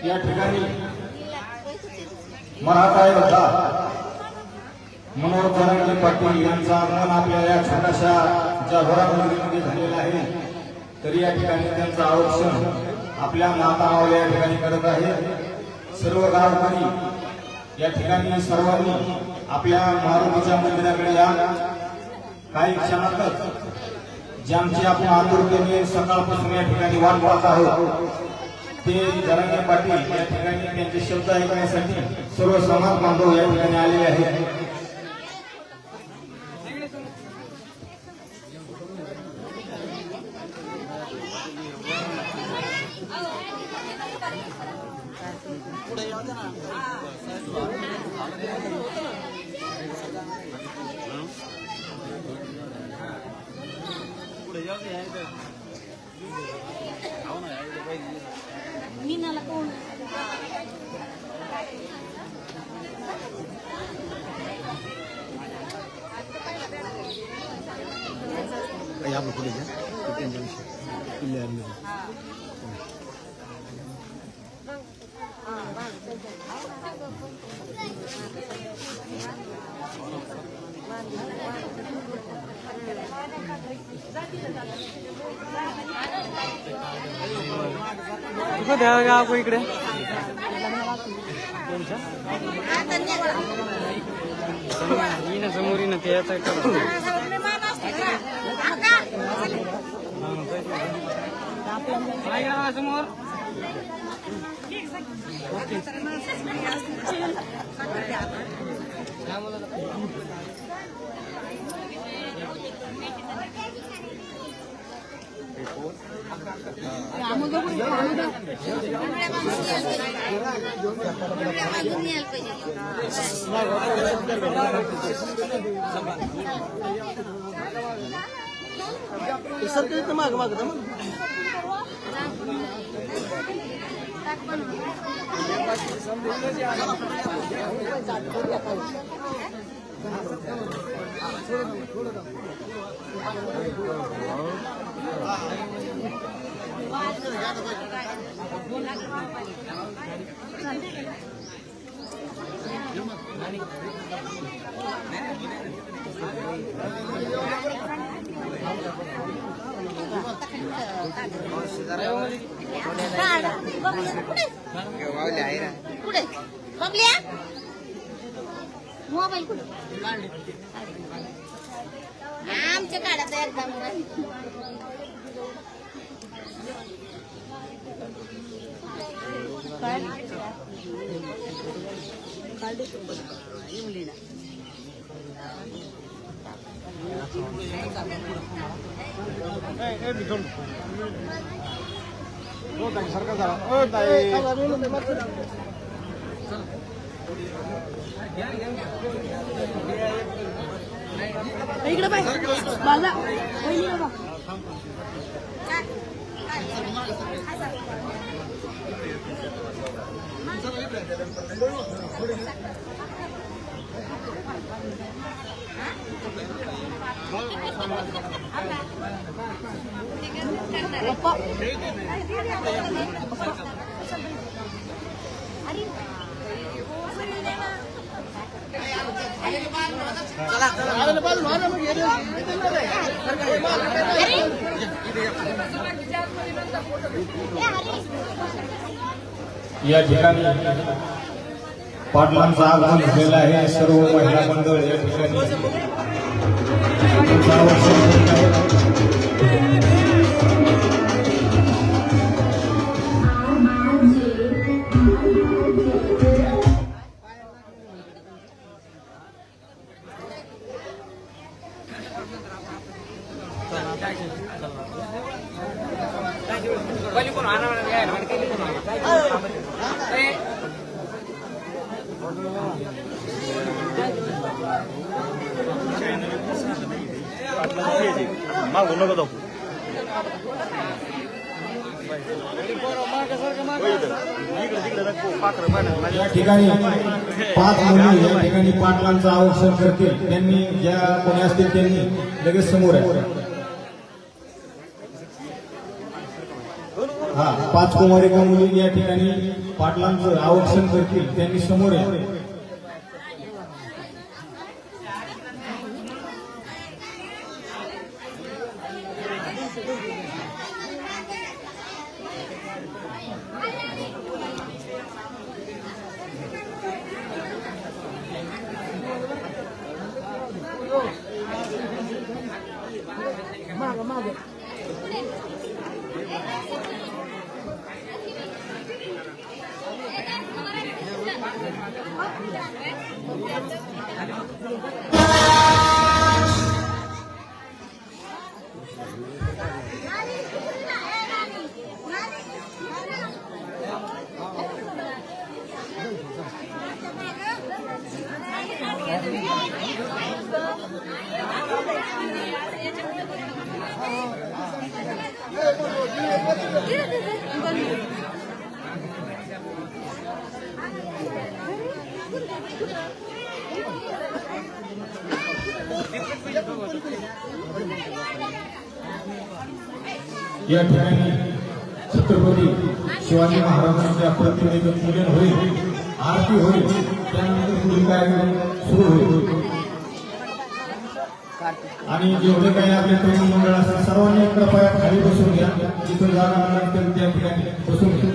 या ठिकाणी मराठा योद्धा मनोहर जरांगे पाटील यांचा आगमन आपल्या या छोट्याशा ज्या घरामध्ये झालेला आहे, तरी या ठिकाणी त्यांचं औक्षण आपल्या मातामावल्या या ठिकाणी करत आहे. सर्व गावकरी या ठिकाणी सर्वांनी आपल्या मारुतीच्या मंदिराकडे या. काही क्षणातच ज्यांची आपण आतुरतेने सकाळपासून या ठिकाणी वाट पाहत आहोत ते जरांगे पाटील या ठिकाणी त्यांचे शब्द ऐकण्यासाठी सर्व समाज बांधव या ठिकाणी आलेले आहेत. गाव इकडे समोर ना ते समोर माग माग मोबाईल कुठे आमच्या काढायचं एकदम इकडे बाला या ठिकाणी पाटलांचा आगमन झालेला आहे. सर्व महिला मंडळ या ठिकाणी मागू नको दाखवू. या ठिकाणी 5 मुली या ठिकाणी पाटलांचं औक्षण करतील. त्यांनी ज्या कोणी असतील त्यांनी लगेच समोर आहे. 5 कुमारिका मुली या ठिकाणी पाटलांचं औक्षण करतील, त्यांनी समोर या. या ठिकाणी छत्रपती शिवाजी महाराजांच्या प्रतिमेचं पूजन होईल, आरती होईल, त्यानंतर पुढील कार्यक्रम सुरू होईल. आणि जेवढे काही आपले तरुण मंडळ असेल सर्वांनी कृपया खाली बसून घ्या, जिथं जागा मिळेल त्या ठिकाणी बसून घ्या.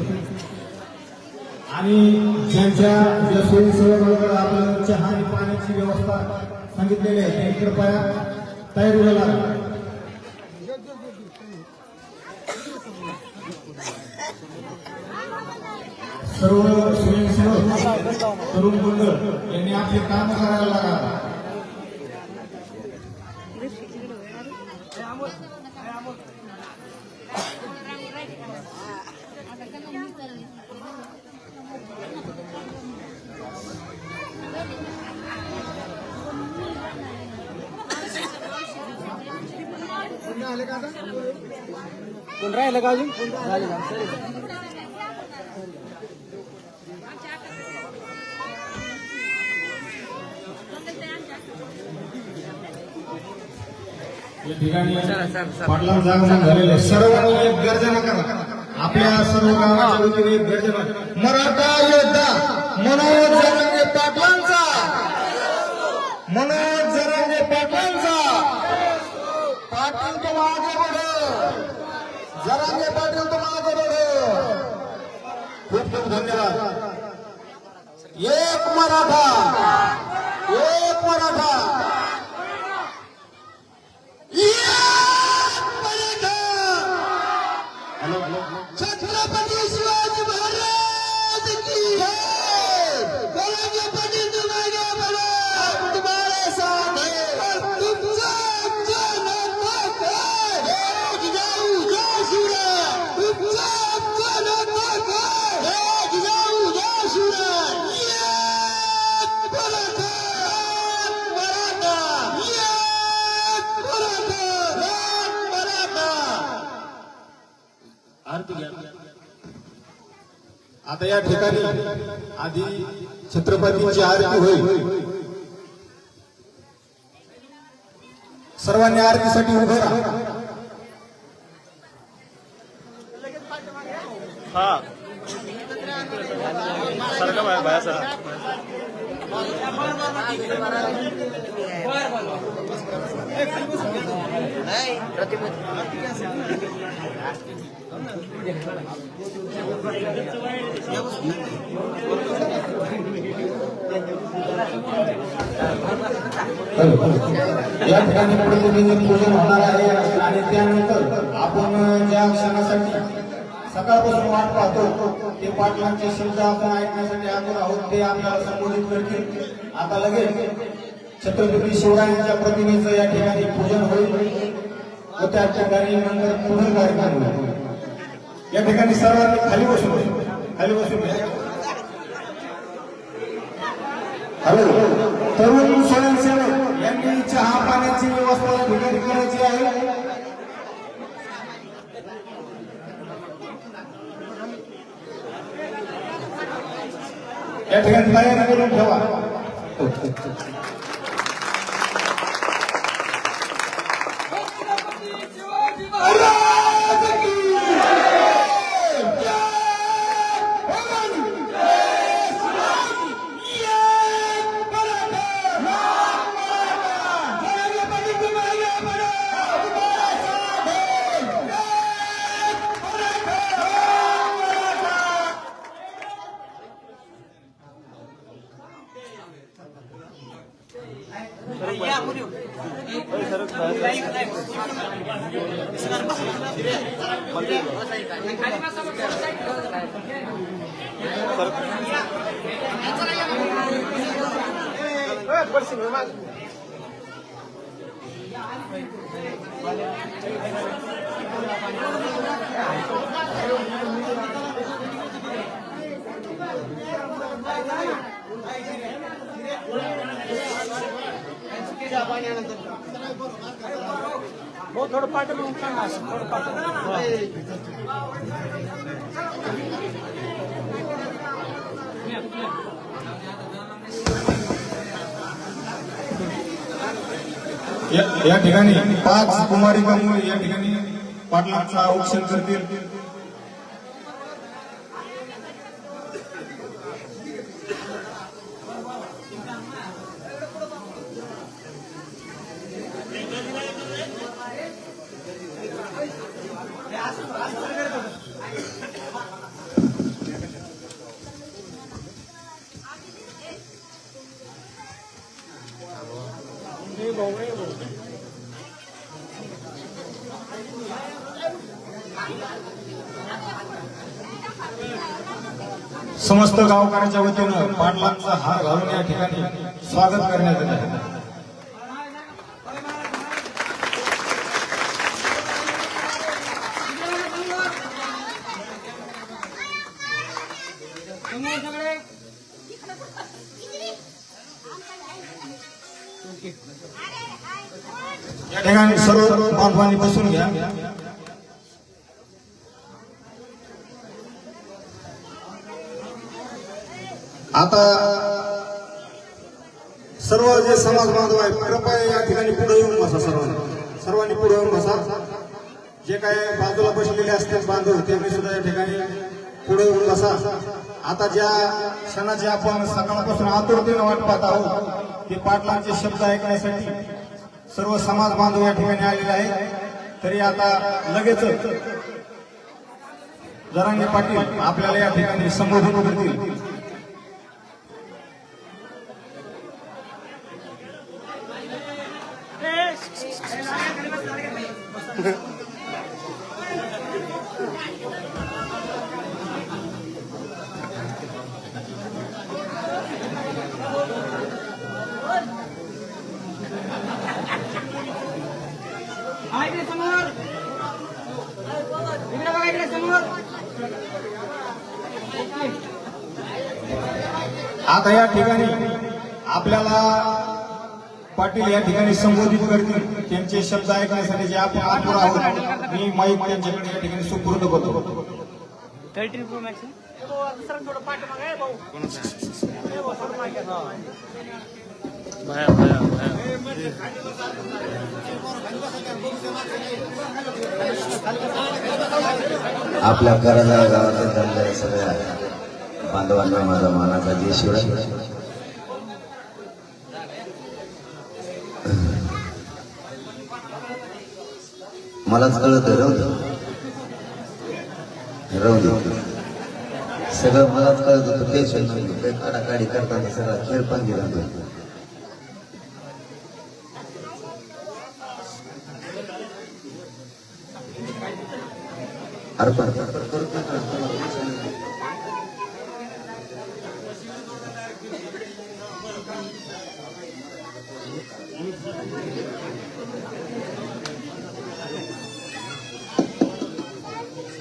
आणि ज्यांच्या सोयीसुविधा आपल्याला चहा आणि पाण्याची व्यवस्था सांगितलेली आहे त्यांनी कृपया तयारीला लागा. सर्व स्वयंसेवक तरुण मंडळ यांनी आपले काम करायला लागा. कोण राहिलं का अजून? झाले का? या ठिकाणी पाटलांचं आगमन झालेलं आहे. सर्वांनी एक गर्जना करा, आपल्या सर्व गावाच्या वतीने एक गर्जना. मराठा योद्धा मनोज जरांगे पाटलांचा, मनोज जरांगे पाटलांचा. पाटील तुम आगे बढ़ो, जरांगे पाटील तुम आगे बढ़ो. खूप खूप धन्यवाद. एक मराठा, एक मराठा, छत्रपती शिवाजी महाराज की जय. जरांगे पाटील तुम आगे बढ़ो, हम तुम्हारे साथ हैं. तुमचा आमचा नाता काय? जय जिजाऊ जय शिवराय. तुमचा आमचा नाता काय? जय जिजाऊ जय शिवराय. एक मराठा, मराठा, एक मराठा, एक मराठा. आरती घ्या. आता या ठिकाणी आधी छत्रपतींची आरती होईल. सर्वांनी आरतीसाठी उभे राहा. हा सारखा बायाचा या ठिकाणी प्रतिनिधी पूजन होणार आहे. आणि त्यानंतर आपण ज्या क्षणासाठी सकाळपासून वाट पाहतो ते पाटलांचे शब्द आपण ऐकण्यासाठी आतुर आहोत, ते आपल्याला संबोधित करतील. आता लगेच छत्रपती शिवरायांच्या प्रतिमेचं या ठिकाणी पूजन होईल व त्या ठिकाणी नंतर पुढील कार्यक्रम होईल. या ठिकाणी सर्वांनी खाली बसून, खाली बसून हॅलो. तरुण स्वयंसेवक यांनी चहा पाण्याची व्यवस्था ठिकाणी करायची आहे. या ठिकाणी तयारी करून ठेवा. हो थोडं पाठ मग सांगा असं थोडं पाठ या ठिकाणी 5 कुमारी मुली या ठिकाणी पाटलांचा औक्षण करतील. समस्त गावकऱ्यांच्या वतीनं पाटलांचा हार घालून या ठिकाणी स्वागत करण्यात येत आहे. या ठिकाणी सर्व बांधवांनी बसून घ्या. आता सर्व जे समाज बांधव आहे कृपया या ठिकाणी पुढे येऊन बसा. सर्वांनी पुढे येऊन बसा. जे काय बाजूला बसलेले असतील बांधव त्यांनी सुद्धा या ठिकाणी पुढे येऊन बसा. आता ज्या क्षणाची आपण सकाळपासून आतुरतेने वाट पाहत आहोत ते पाटलांचे शब्द ऐकण्यासाठी सर्व समाज बांधव या ठिकाणी आलेले आहेत. तरी आता लगेच जरांगे पाटील आपल्याला या ठिकाणी संबोधन करतील. आता या ठिकाणी आपल्याला पाटील या ठिकाणी संबोधित करतील. त्यांचे शब्द ऐकण्यासाठी जे आपण आतुर आहोत मी माईक त्यांच्याकडे या ठिकाणी सुपूर्द करतो. 13 Pro Max आपल्या कराला गावातील चालणाऱ्या सगळ्या बांधवांना माझा मानाचा जय शिवराय. मलाच कळत राहू दे सगळं मलाच कळत होतं. टेन्शन नव्हतं. काही काढाकाढी करताना सगळा खेळ पण गेला नव्हता. अर्पण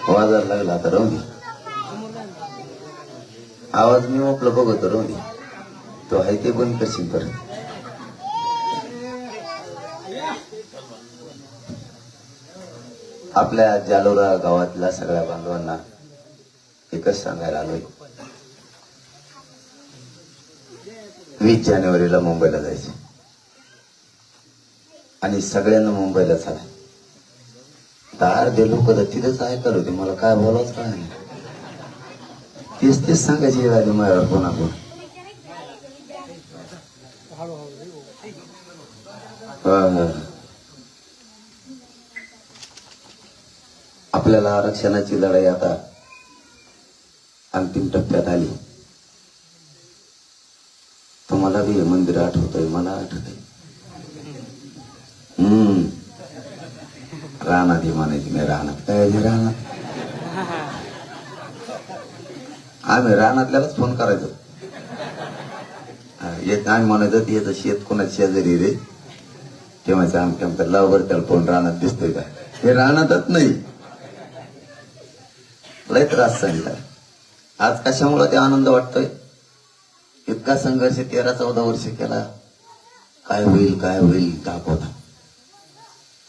आवाजाला लागला आता राहू दे. आवाज मी मोकळं बघतो राहू दे. तो आहे ते बंद करशील परत. आपल्या जालोरा गावातल्या सगळ्या बांधवांना एकच सांगायला आलोय. 20 जानेवारीला मुंबईला जायचं आणि सगळ्यांना मुंबईला चालाय. अर्धे लोक तर तिथेच ऐकायला होते. मला काय बोलावंच काय नाही. तेच सांगायची राहिली माझ्यावर कोणाकोण. आपल्याला आरक्षणाची लढाई आता अंतिम टप्प्यात आली. तुम्हाला बी हे मंदिर आठवतंय. मला आठवतंय. राहणार ही म्हणायची नाही राहणार काय बी राहणार आम्ही रानातल्यालाच फोन करायचो येत आम्ही म्हणायचो येतं शेत कोणाच्या शेजारी रे तेव्हाच आमच्या लावबर त्याला फोन रानात दिसतोय का हे रानातच नाही लय त्रास सांगितला आज कशामुळे ते आनंद वाटतोय इतका संघर्ष 13-14 वर्ष केला काय होईल दाखवता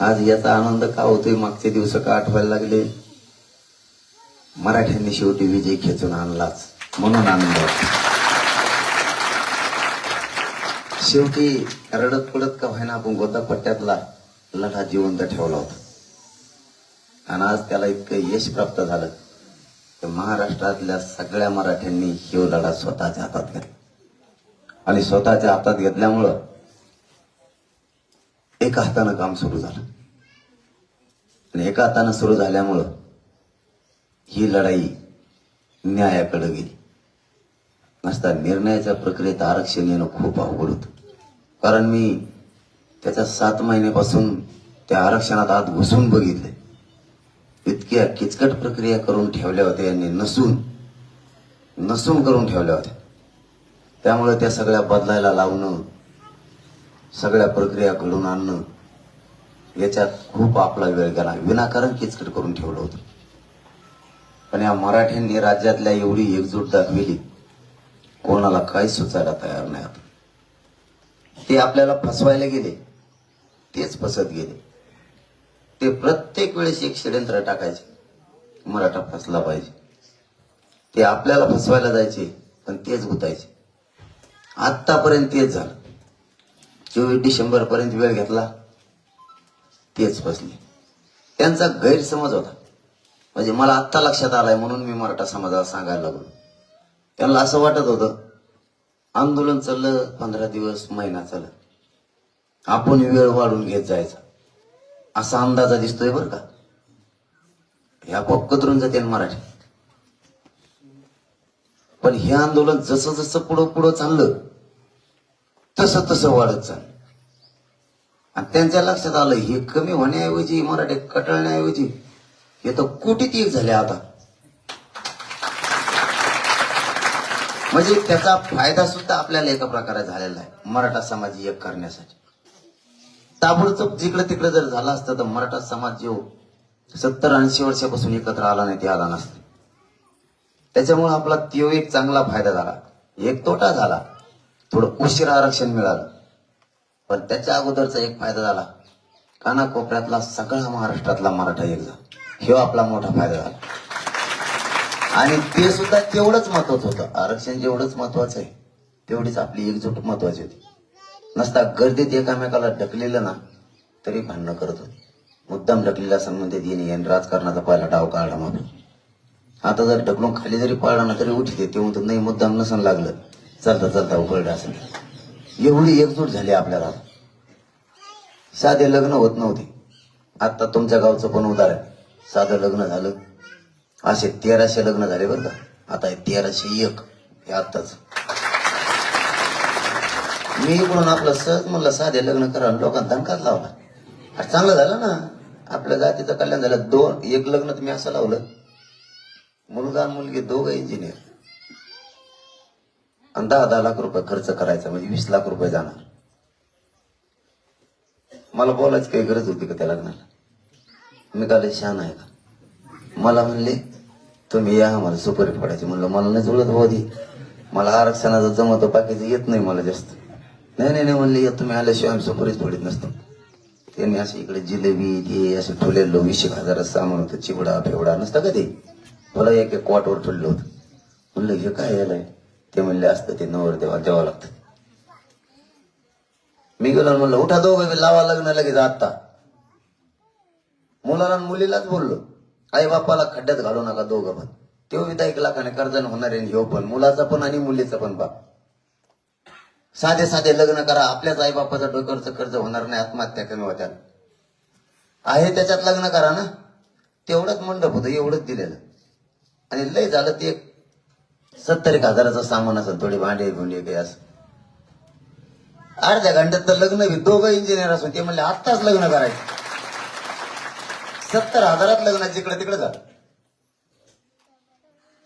आज याचा आनंद का होतोय मागचे दिवस का आठवायला लागले मराठ्यांनी शेवटी विजय खेचून आणलाच म्हणून आनंद वाटतो शेवटी रडत पडत का व्हायना आपण गोदापट्ट्यातला लढा जिवंत ठेवला होता आणि आज त्याला इतकं यश प्राप्त झालं तर महाराष्ट्रातल्या सगळ्या मराठ्यांनी ही लढा स्वतःच्या हातात घेतला आणि स्वतःच्या हातात घेतल्यामुळं एका हातानं काम सुरू झालं आणि एका हातानं सुरू झाल्यामुळं ही लढाई न्यायाकडे गेली नसता निर्णयाच्या प्रक्रियेत आरक्षण येणं खूप अवघड होतं कारण मी त्याच्या 7 महिन्यापासून त्या आरक्षणात आत घुसून बघितले इतक्या किचकट प्रक्रिया करून ठेवल्या होत्या यांनी नसून करून ठेवल्या होत्या त्यामुळे त्या सगळ्या बदलायला लावणं सगळ्या प्रक्रिया घडून आणणं याच्यात खूप आपला वेळ गेला विनाकारण किचकट करून ठेवलं होतं पण या मराठ्यांनी राज्यातल्या एवढी एकजूट दाखविली कोणाला काही सुचायला तयार नाही आता ते आपल्याला फसवायला गेले तेच फसत गेले ते प्रत्येक वेळेस एक षड्यंत्र टाकायचे मराठा फसला पाहिजे ते आपल्याला फसवायला जायचे पण तेच गुतायचे आतापर्यंत तेच झालं 24 डिसेंबर पर्यंत वेळ घेतला तेच फसले त्यांचा गैरसमज होता म्हणजे मला आत्ता लक्षात आलाय म्हणून मी मराठा समाजाला सांगायला लागलो त्यांना असं वाटत होतं आंदोलन चाललं 15 दिवस महिना चालत आपण वेळ वाढून घेत जायचा असा अंदाजा दिसतोय बरं का ह्या पॉप कतरून जाते मराठी पण हे आंदोलन जसं जसं पुढं चाललं तसं वाढत चाललं आणि त्यांच्या लक्षात आलं हे कमी होण्याऐवजी मराठी कटाळण्याऐवजी हे तर कोटीत एक झाले आता म्हणजे त्याचा फायदा सुद्धा आपल्याला एका प्रकारे झालेला आहे मराठा समाज एक करण्यासाठी ताबडतोब जिकडे तिकडे जर झाला असतं तर मराठा समाज जो 70-80 वर्षापासून एकत्र आला नाही ते आला नसतं त्याच्यामुळे आपला तो एक चांगला फायदा झाला एक तोटा झाला थोडं उशिरा आरक्षण मिळालं पण त्याच्या अगोदरचा एक फायदा झाला कानाकोपऱ्यातला सगळा महाराष्ट्रातला मराठा एक झाला हे आपला मोठा फायदा झाला आणि ते सुद्धा तेवढंच महत्वाचं होतं आरक्षण जेवढंच महत्वाचं आहे तेवढीच आपली एकजूट महत्वाची होती नसता गर्दीत एकामेकाला ढकलेलं ना तरी भांडणं करत होते मुद्दाम ढकलेल्या संबंधित येणे राजकारणाचा पहिला डाव काढला मग आता जर ढकलून खाली जरी पाळला ना तरी उठते ते म्हणतो नाही मुद्दाम नसन लागलं चालता उघड असेल एवढी एकजूट झाली आपल्याला साधे लग्न होत नव्हते आता तुमच्या गावचं पण उदाहरण साधं लग्न झालं असे 1300 लग्न झाले बरं का आता 1301 हे आत्ताच मी इकडून आपलं सहज म्हणलं साधे लग्न करा लोकांना धनकाच लावला अरे चांगलं झालं ना आपल्या जातीचं कल्याण झालं एक लग्न तुम्ही असं लावलं मुलगा आणि मुलगी दोघं इंजिनियर आणि 10 लाख रुपये खर्च करायचा म्हणजे 20 लाख रुपये जाणार मला बोलायची काही गरज होती का त्या लग्नाला मी काल शहाणा आहे का मला म्हणले तुम्ही या आम्हाला सुपारी फोडायची म्हणलं मला नाही जुळत होती मला आरक्षणाचं जमतं बाकीचं येत नाही मला जास्त नाही म्हणले या तुम्ही आल्याशिवाय आम्ही सुपारीच फोडीत नसतो त्यांनी असं इकडे जिलेबी ते असं ठेवलेलं 20,000 सामान होतं चिवडा फेवडा नसतं का ते मला एक क्वाटवर ठेवलं होतं म्हणलं हे काय यायलाय ते म्हणले असतं ते नवर देवा द्यावं लागतं मी गेलो म्हणलं उठा दोघं लावा लग्न लगेच आत्ता मुलाला मुलीलाच बोललो आई बापाला खड्ड्यात घालू नका दोघं पण तेव्हा 1 लाखाने कर्जन होणार आहे ह्यो पण मुलाचा पण आणि मुलीचा पण बाप साधे लग्न करा आपल्याच आई बापाचं डोक्यावरचं कर्ज होणार नाही आत्महत्या कमी होत्या आहे त्याच्यात लग्न करा ना तेवढंच मंडप होतं एवढंच दिलेलं आणि लय झालं ते 70,000 सामान असं थोडी भांडे काही असं अर्ध्या घंट्यात तर लग्न दोघं इंजिनियर असून ते म्हणले आत्ताच लग्न करायचं 70,000 लग्न जिकडे तिकडे जा.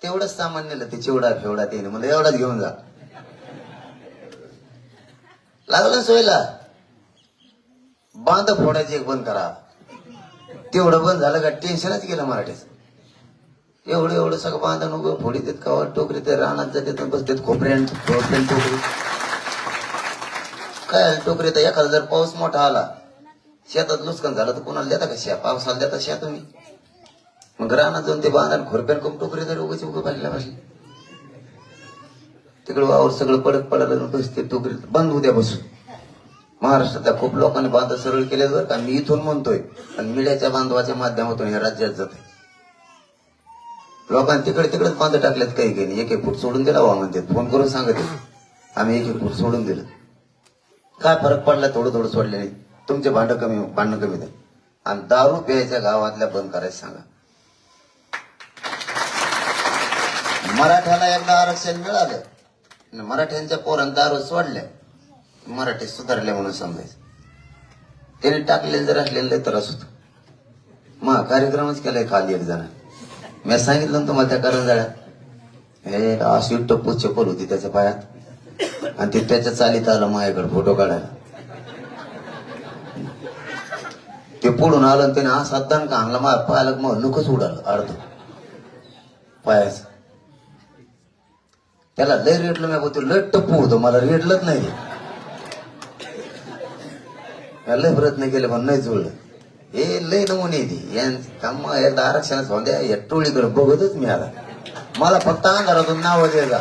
तेवढंच सामान नेलं ते चिवडा फेवडा ते मला एवढाच घेऊन जा. लागलं सोयला बांध फोडायची एक बंद करा. तेवढं बंद झालं का टेन्शनच गेलं मराठीच. एवढं सगळं बांधा नको फोडी देत का टोकरी ते रानात जाते बसतात खोपऱ्यान टोकरी. काय टोकरी तर एखादा जर पाऊस मोठा आला शेतात नुकसान झालं तर कोणाला देता का शेत पावसाला देता शेत तुम्ही. मग रानात जाऊन ते बांधा खोरप्यान कम टोकरी तर उगाच पाहिजे पाहिजे तिकडे वावर सगळं पडत बसते टोकरी बंद उद्या बसून. महाराष्ट्रातल्या खूप लोकांनी बांध सरळ केले बरं का. मी इथून म्हणतोय आणि मीडियाच्या बांधवाच्या माध्यमातून या राज्यात जाते. लोकांनी तिकडेच बांध टाकलेत काही एक फूट सोडून दिला वा म्हणते फोन करून सांगते आम्ही एक फूट सोडून दिलं. काय फरक पडला थोडं सोडले नाही. तुमचे भांडणं कमी द्या आणि दारू प्यायच्या गावातल्या बंद करायचं सांगा. मराठ्याला एकदा आरक्षण मिळालं मराठ्यांच्या पोरांना दारू सोडल्या मराठी सुधारले म्हणून समजायचं. त्याने टाकलेलं जर असलेलं त्रास होतो. मग कार्यक्रमच केलाय खाली एक जण मी सांगितलं तुम्हाला त्या करंजाळ्यात हे अशी टप्पू चप्पल होती त्याच्या पायात आणि ते त्याच्या चालीत आलं माझ्याकडे फोटो काढायला. ते पुढून आलं आणि त्याने असा दणका आणला माझ्या पायाला मग नुकच उडालं अर्ध पायाच. त्याला लय रेटलं मी बोलतो लय टप्पू होतो मला रेटलंच नाही. लय प्रयत्न केले पण नाही जुळलं. हे लय नमुने एकदा आरक्षणाच होत्या या टोळीकडे बघतच मी आला. मला फक्त अंधारातून नाव द्यायचा.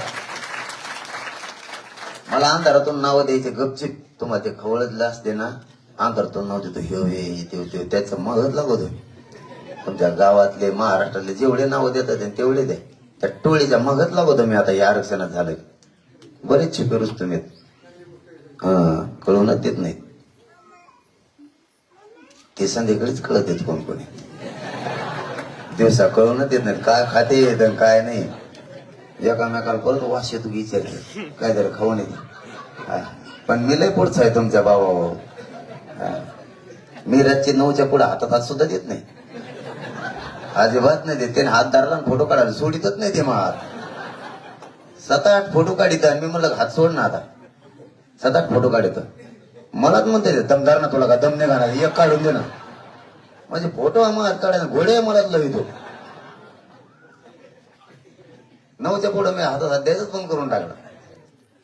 मला अंधारातून नाव द्यायचे गपचिप. तुम्हाला ते खवळतलं असते ना अंधारातून नाव देतो हे त्याचं मगच लागत होय. तुमच्या गावातले महाराष्ट्रातले जेवढे नाव देतात तेवढे द्या. त्या टोळीच्या मगच लागतो मी आता या आरक्षणात झालंय. बरेच शिकरूच तुम्ही कळूनच देत नाही. ते संध्याकाळीच कळत येत कोणी दिवसा कळूनच देत नाही काय खाते येत काय नाही. एकामेकाला परत वास येतो विचारते काय जरा खाऊन येते. पण मी लय पुढचा आहे तुमच्या भावा. मी रातची 9च्या पुढे हातात हात सुद्धा देत नाही. अजिबात नाही देत. त्याने हात धरला फोटो काढायला सोडितच नाही ते मला. 7-8 फोटो काढित आणि मी म्हणलं हात सोड ना आता. 7-8 फोटो काढित मलाच म्हणते दमदार ना तुला का दम नाही घालणार एक काढून दे ना. म्हणजे फोटो आम्हाला काढायला घोडे मलाच लवितो. 9च्या पुढे मी हातात हात द्यायच बंद करून टाकला.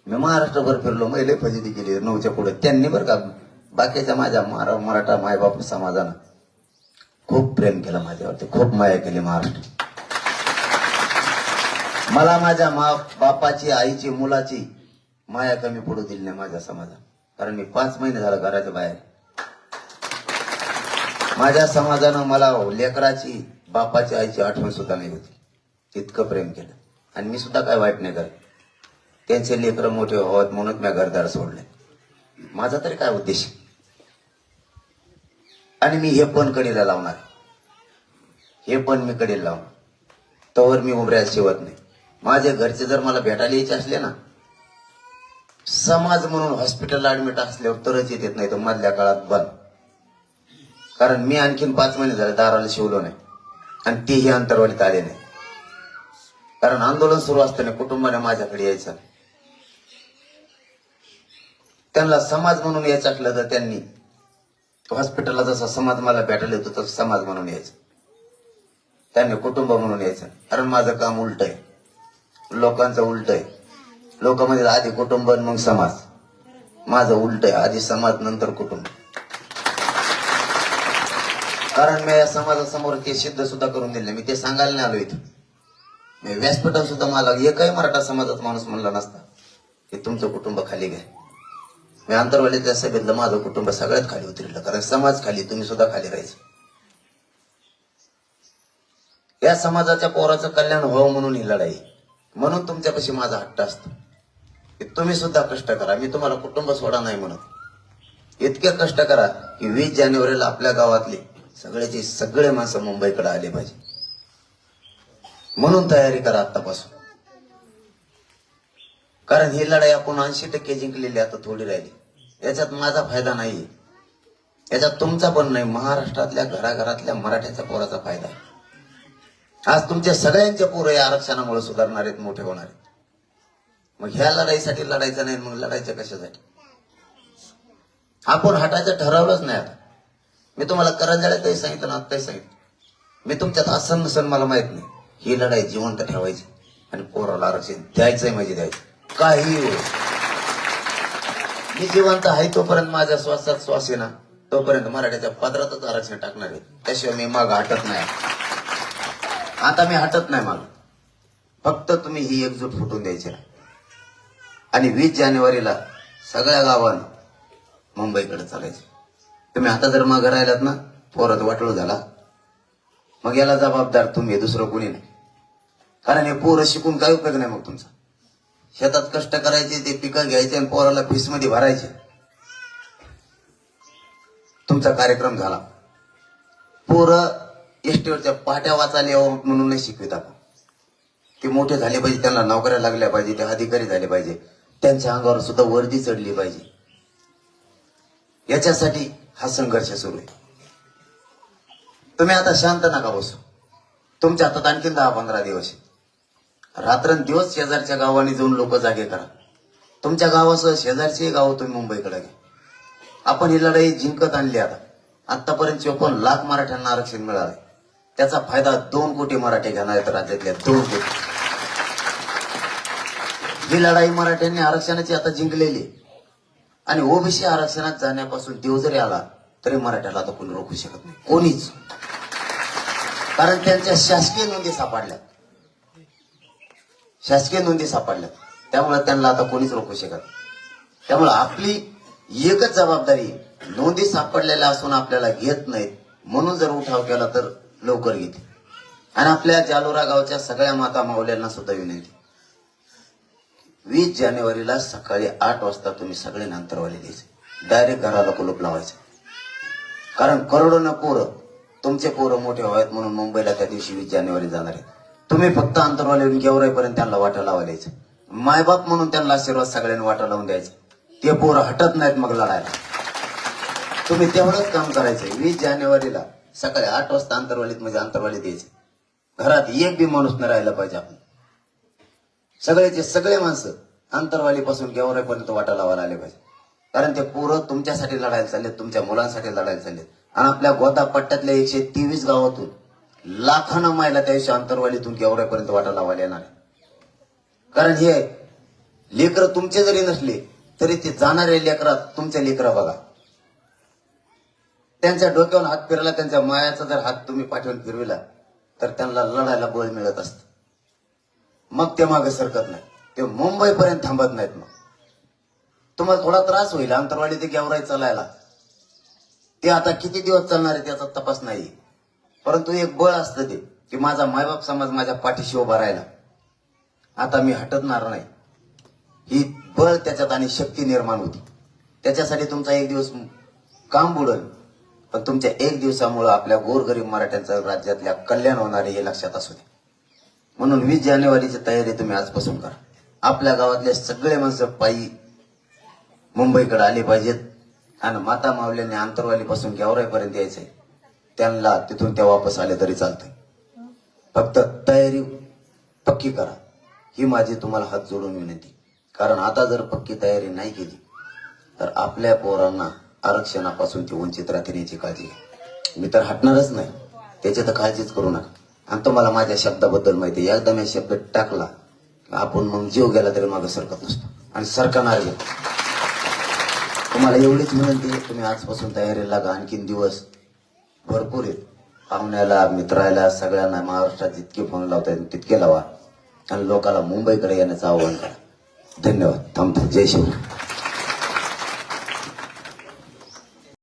मी महाराष्ट्रभर फिरलो मैले फजिती केली 9च्या पुढे त्यांनी बरं का. बाकीच्या माझ्या मराठा मायबाप समाजानं खूप प्रेम केलं माझ्यावरती खूप माया केली. महाराष्ट्र मला माझ्या बापाची आईची मुलाची माया कमी पडू दिली नाही माझ्या समाजात. कारण मी 5 महिने झालं घराच्या बाहेर. माझ्या समाजानं मला लेकराची बापाची आईची आठवण सुद्धा नाही होती. इतकं प्रेम केलं आणि मी सुद्धा काय वाईट नाही करत. त्यांचे लेकरं मोठे व्हावत म्हणून मी घरदार सोडले. माझा तरी काय उद्देश. आणि मी हे पण कडेला लावणार. हे पण मी कडेला लावणार. तोवर मी उमऱ्यात शिवत नाही. माझे घरचे जर मला भेटायला यायचे असले ना समाज म्हणून हॉस्पिटलला ऍडमिट असल्यावर तरच येत नाही तर मधल्या काळात बंद. कारण मी आणखीन 5 महिने झाले दाराला शिवलो नाही आणि तेही अंतरवालीत आले नाही. कारण आंदोलन सुरू असताना कुटुंबाने माझ्याकडे यायचं. त्यांना समाज म्हणून यायचं असलं तर त्यांनी हॉस्पिटलला जसा समाज मला भेटायला येतो तसं समाज म्हणून यायचं. त्यांनी कुटुंब म्हणून यायचं. कारण माझं काम उलट आहे. लोकांचं उलट आहे. लोक म्हणजे आधी कुटुंब मग समाज. माझं उलट आहे आधी समाज नंतर कुटुंब. कारण मी या समाजासमोर ते सिद्ध सुद्धा करून दिले. मी ते सांगायला नाही आलो इथं. मी व्यासपीठावर सुद्धा मला एकही मराठा समाजाचा माणूस म्हणला नसता की तुमचं कुटुंब खाली घ्या. मी आंतरवालीच्या सभेतलं माझं कुटुंब सगळ्यात खाली उतरलं. कारण समाज खाली तुम्ही सुद्धा खाली राहायचं. या समाजाच्या पोराचं कल्याण व्हावं म्हणून ही लढाई. म्हणून तुमच्यापाशी माझा हट्ट असतो की तुम्ही सुद्धा कष्ट करा. मी तुम्हाला कुटुंब सोडा नाही म्हणत. इतके कष्ट करा की 20 जानेवारीला आपल्या गावातले सगळ्याचे सगळे माणसं मुंबईकडे आले पाहिजे. म्हणून तयारी करा आतापासून. कारण ही लढाई आपण 80% जिंकलेली आता थोडी राहिली. याच्यात माझा फायदा नाही. याच्यात तुमचा पण नाही, महाराष्ट्रातल्या घराघरातल्या मराठ्याच्या पोराचा फायदा आहे. आज तुमच्या सगळ्यांच्या पोरं या आरक्षणामुळे सुधारणार आहेत, मोठे होणार आहेत. मग ह्या लढाईसाठी लढायचं नाही, मग लढायचं कशासाठी? आपण हटायचं ठरवलंच नाही. आता मी तुम्हाला करंजाळ्यातही सांगितलं ना, आत्ताही सांगितलं, मी तुमच्यात असं नसन मला माहित नाही. ही लढाई जिवंत ठेवायची आणि पोराला आरक्षण द्यायचंय म्हणजे द्यायचं, काही होईल. मी जिवंत आहे तोपर्यंत, माझ्या श्वासात श्वास आहे ना तोपर्यंत मराठ्याच्या पदरातच आरक्षण टाकणार आहे. त्याशिवाय मी माग हटत नाही. आता मी हटत नाही. मला फक्त तुम्ही ही एकजूट फुटून द्यायची आहे. आणि 20 जानेवारीला सगळ्या गावानं मुंबईकडे चालायचे. तुम्ही आता जर मागे राहिलात ना, पोरात वाटलो झाला, मग याला जबाबदार तुम्ही, दुसरं कोणी नाही. कारण हे पोरं शिकून काय उपयोग नाही. मग तुमचा शेतात कष्ट करायचे, ते पिकं घ्यायचे आणि पोराला फीस मध्ये भरायचे. तुमचा कार्यक्रम झाला. पोरं एसटीवरच्या पाट्या वाचायला यावं म्हणून नाही शिकवित आपण. ते मोठे झाले पाहिजे, त्यांना नोकऱ्या लागल्या पाहिजे, ते अधिकारी झाले पाहिजे, त्यांच्या अंगावर सुद्धा वर्दी चढली पाहिजे. याच्यासाठी हा संघर्ष सुरू आहे. तुम्ही आता शांत नका बसू. तुमच्या हातात आणखी 10-15 दिवस आहे. रात्रंदिवस शेजारच्या गावाने जाऊन लोक जागे करा. तुमच्या गावासह शेजारची गाव तुम्ही मुंबईकडे घ्या. आपण ही लढाई जिंकत आणली. आतापर्यंत 54 लाख मराठ्यांना आरक्षण मिळाले. त्याचा फायदा 2 कोटी मराठी घेणार आहेत राज्यातल्या, 2 कोटी. ही लढाई मराठ्यांनी आरक्षणाची आता जिंकलेली आहे. आणि ओबीसी आरक्षणात जाण्यापासून देव जरी आला तरी मराठ्याला आता कोणी रोखू शकत नाही, कोणीच. कारण त्यांच्या शासकीय नोंदी सापडल्या, शासकीय नोंदी सापडल्या. त्यामुळे त्यांना आता कोणीच रोखू शकत. त्यामुळे आपली एकच जबाबदारी, नोंदी सापडलेल्या असून आपल्याला घेत नाहीत म्हणून जर उठाव केला तर लवकर घेते. आणि आपल्या जालोरा गावच्या सगळ्या माता माऊल्यांना सुद्धा विनंती, 20 जानेवारीला सकाळी 8 वाजता तुम्ही सगळे अंतरवाली द्यायचे, डायरेक्ट घराला कुलूप लावायचं. कारण करोडोनं पोरं, तुमचे पोरं मोठे व्हावेत म्हणून मुंबईला त्या दिवशी 20 जानेवारी जाणार आहे. तुम्ही फक्त अंतरवालीहून गेवराईपर्यंत त्यांना वाटा लावा द्यायचं. मायबाप म्हणून त्यांना आशीर्वाद सगळ्यांनी वाटा लावून द्यायचं. ते पोरं हटत नाहीत मग लढायला. तुम्ही तेवढंच काम करायचंय. 20 जानेवारीला सकाळी 8 वाजता अंतरवालीत म्हणजे अंतरवाली द्यायचे. घरात एक बी माणूस न राहिला पाहिजे. आपण सगळेचे सगळे माणसं अंतरवालीपासून गेवराईपर्यंत वाटा लावायला आले पाहिजे. कारण ते पोरं तुमच्यासाठी लढायला चाललेत, तुमच्या मुलांसाठी लढायला चाललेत. आणि आपल्या गोदा पट्ट्यातल्या 123 गावातून लाखांना मायला त्या दिवशी अंतरवालीतून गेवराईपर्यंत वाटा लावायला येणार आहे. कारण हे लेकरं तुमचे जरी नसले तरी ते जाणारे लेकरात तुमच्या लेकरा बघा. त्यांच्या डोक्यावर हात फिरला, त्यांच्या मायाचा जर हात तुम्ही पाठवून फिरविला तर त्यांना लढायला बळ मिळत असतं. मग ते मागे सरकत नाही, ते मुंबईपर्यंत थांबत नाहीत. मग तुम्हाला थोडा त्रास होईल अंतरवाली ते गेवराई चालायला. ते आता किती दिवस चालणार आहे त्याचा तपास नाही. परंतु एक बळ असतं ते की माझा मायबाप समाज माझ्या पाठीशी उभा राहिला, आता मी हटणार नाही. ही बळ त्याच्यात आणि शक्ती निर्माण होती. त्याच्यासाठी तुमचा एक दिवस काम बुडल, पण तुमच्या एक दिवसामुळे आपल्या गोरगरीब मराठ्यांचं राज्यातल्या कल्याण होणार आहे हे लक्षात असू दे. म्हणून 20 जानेवारीची तयारी तुम्ही आजपासून करा. आपल्या गावातले सगळे माणसं पायी मुंबईकडे आले पाहिजेत. आणि माता मावल्यांनी अंतरवालीपासून गेवराईपर्यंत यायचंय, त्यांना तिथून त्या वापस आले तरी चालतंय. फक्त तयारी पक्की करा, ही माझी तुम्हाला हात जोडून विनंती. कारण आता जर पक्की तयारी नाही केली तर आपल्या पोरांना आरक्षणापासून ते वंचित राहतील याची काळजी घ्या. मी तर हटणारच नाही, त्याची तर काळजीच करू नका. आणि तुम्हाला माझ्या शब्दाबद्दल माहिती आहे, एकदा मी शब्द टाकला आपण मग जीव गेला तरी मागे सरकत नसतो आणि सरकणार गे. तुम्हाला एवढीच विनंती आहे, तुम्ही आजपासून तयारी लागा. आणखीन दिवस भरपूर आहेत. पाहुण्याला, मित्राला, सगळ्यांना महाराष्ट्रात जितके फोन लावता येईल तितके लावा आणि लोकांना मुंबईकडे येण्याचं आवाहन करा. धन्यवाद. थांबतो. जय शिवराय.